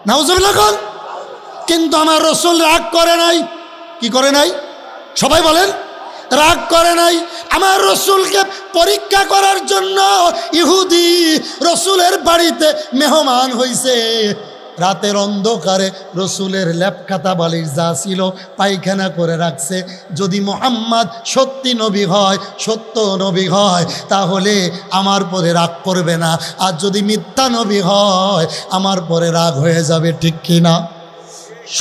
নাউজুবিল্লাহ কোন। কিন্তু আমার রসুল রাগ করে নাই। কি করে নাই? সবাই বলেন, রাগ করে নাই। আমার রসুলকে পরীক্ষা করার জন্য ইহুদি রসুলের বাড়িতে মেহমান হইছে। রাতের অন্ধকারে রসুলের ল্যাপ খাতা বালিশ যা ছিল পায়খানা করে রাখছে। যদি মুহাম্মদ সত্যি নবী হয়, সত্য নবী হয়, তাহলে আমার পরে রাগ করবে না। আর যদি মিথ্যা নবী হয়, আমার পরে রাগ হয়ে যাবে। ঠিক কিনা?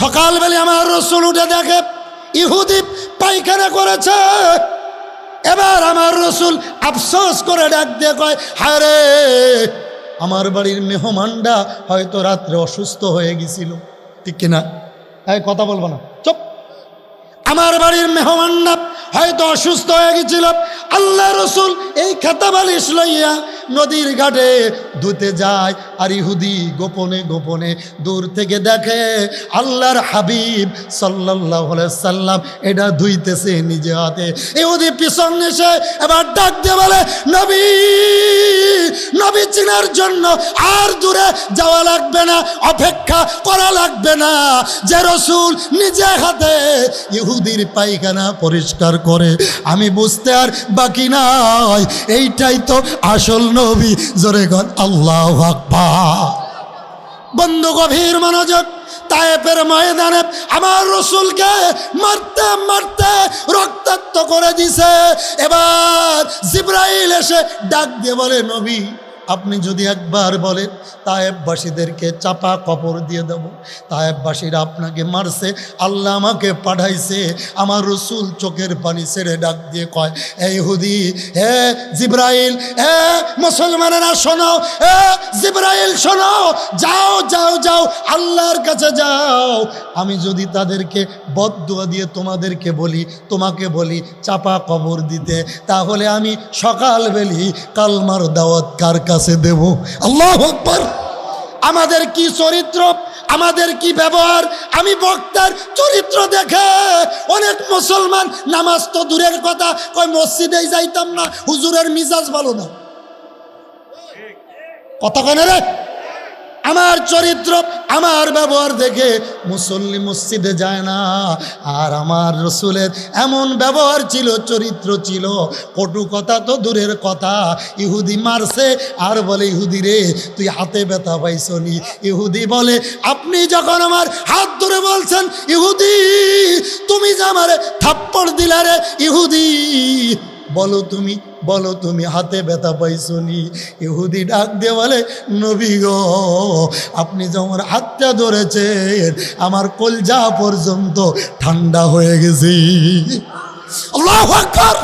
সকালবেলা আমার রসুল উঠে দেখে ইহুদি পায়খানা করেছে। এবার আমার রসুল আফসোস করে ডাক দিয়ে কয়, হায় রে, আমার বাড়ির মেহমানটা হয়তো রাত্রে অসুস্থ হয়ে গেছিল। ঠিক কিনা? এই কথা বলবো না, চুপ। আমার বাড়ির মেহমানটা হয়তো অসুস্থ হয়ে গেছিল। আল্লাহ রসুল এই খাতা বালিশ লইয়া নদীর ঘাটে ধুতে যায়। আর ইহুদি গোপনে গোপনে দূর থেকে দেখে আল্লাহর হাবিব সাল্লাল্লাহু আলাইহি সাল্লাম এটা ধুইতেছে নিজে হাতে। ইহুদি পিছন এসে এবার ডাক দিয়ে বলে, নবী, নবী চিনার জন্য আর দূরে যাওয়া লাগবে না, অপেক্ষা করা লাগবে না। যে রসুল নিজে হাতে ইহুদির পায়খানা পরিষ্কার করে, আমি বুঝতে আর বাকি নাই, এইটাই তো আসল নবী। জোরে গণ আল্লাহু আকবার। বন্ধু গভীর মনোযোগ। তায়েফের ময়দানে আমার রসুলকে মারতে মারতে রক্তাক্ত করে দিছে। এবার জিবরাইল এসে ডাক দিয়ে বলে, নবী, আপনি যদি একবার বলেন তায়েফবাসীদেরকে চাপা কবর দিয়ে দেব। তায়েফবাসীরা আপনাকে মারছে, আল্লাহ আমাকে পাঠাইছে। আমার রসুল চোখের পানি ছেড়ে ডাক দিয়ে কয়, হে ইহুদি, হে জিবরাইল, হে মুসলমানেরা শোনো, হে জিবরাইল শোনো, যাও যাও যাও, আল্লাহর কাছে যাও। আমি যদি তাদেরকে বদদুয়া দিয়ে তোমাকে বলি চাপা কবর দিতে, তাহলে আমি সকালবেলি কালমার দাওয়াত কার কাছে দেব? আল্লাহু আকবার। আমাদের কি চরিত্র, আমাদের কি ব্যবহার। আমি বক্তার চরিত্র দেখে অনেক মুসলমান নামাজ তো দূরের কথা, কয় মসজিদেই যাইতাম না, হুজুরের মিজাজ ভালো না। কথা কেন রে? আমার চরিত্র, আমার ব্যবহার দেখে মুসল্লি মসজিদে যায় না। আর আমার রসুলের এমন ব্যবহার ছিল, চরিত্র ছিল, কটু কথা তো দূরের কথা। ইহুদি মারছে আর বলে, ইহুদি রে, তুই হাতে ব্যথা পাইছনি? ইহুদি বলে, আপনি যখন আমার হাত ধরে বলছেন, ইহুদি তুমি যে আমারে থাপ্পড় দিলা রে, ইহুদি বলো তুমি হাতে ব্যথা পাইছনি? ইহুদি ডাক দিয়ে বলে, নবী গো, আপনি যে আমার হাতটা ধরেছেন, আমার কলজা পর্যন্ত ঠান্ডা হয়ে গেছে। আল্লাহু আকবার।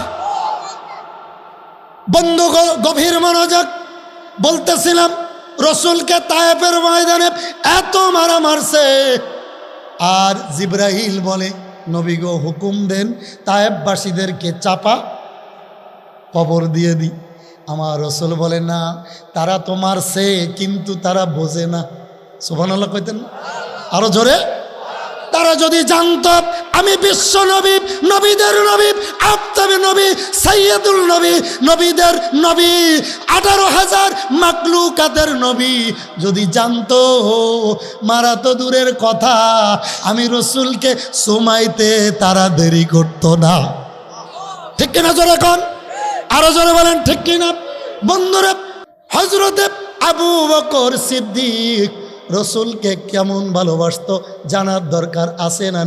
বন্ধু গভীর মনোযোগ। বলতেছিলাম, রসুলকে তায়েফের ময়দানে এত মারা মারছে। আর জিবরাইল বলে, নবী গো, হুকুম দেন তায়েফবাসীদেরকে চাপা কবর দিয়ে দিই। আমার রসুল বলে, না, তারা তো মারছে, কিন্তু তারা বোঝে না। সুবহানাল্লাহ কইতেন না? আরো জোরে। তারা যদি জানত আমি বিশ্ব নবী, নবীদের নবী, আফতাবে নবী, সাইয়্যিদুল নবী, নবীদের নবী, 18,000 মাকলুকাতের নবী, যদি জানতো, মারা তো দূরের কথা, আমি রসুলকে সুমাইতে তারা দেরি করতো না। ঠিক কিনা? জোরে কোন, আরো জোরে বলেন ঠিক কিনা? বন্ধুরা, হযরতে আবু বকর সিদ্দিক রসুলকে কেমন ভালোবাসতো জানার দরকার আছে না?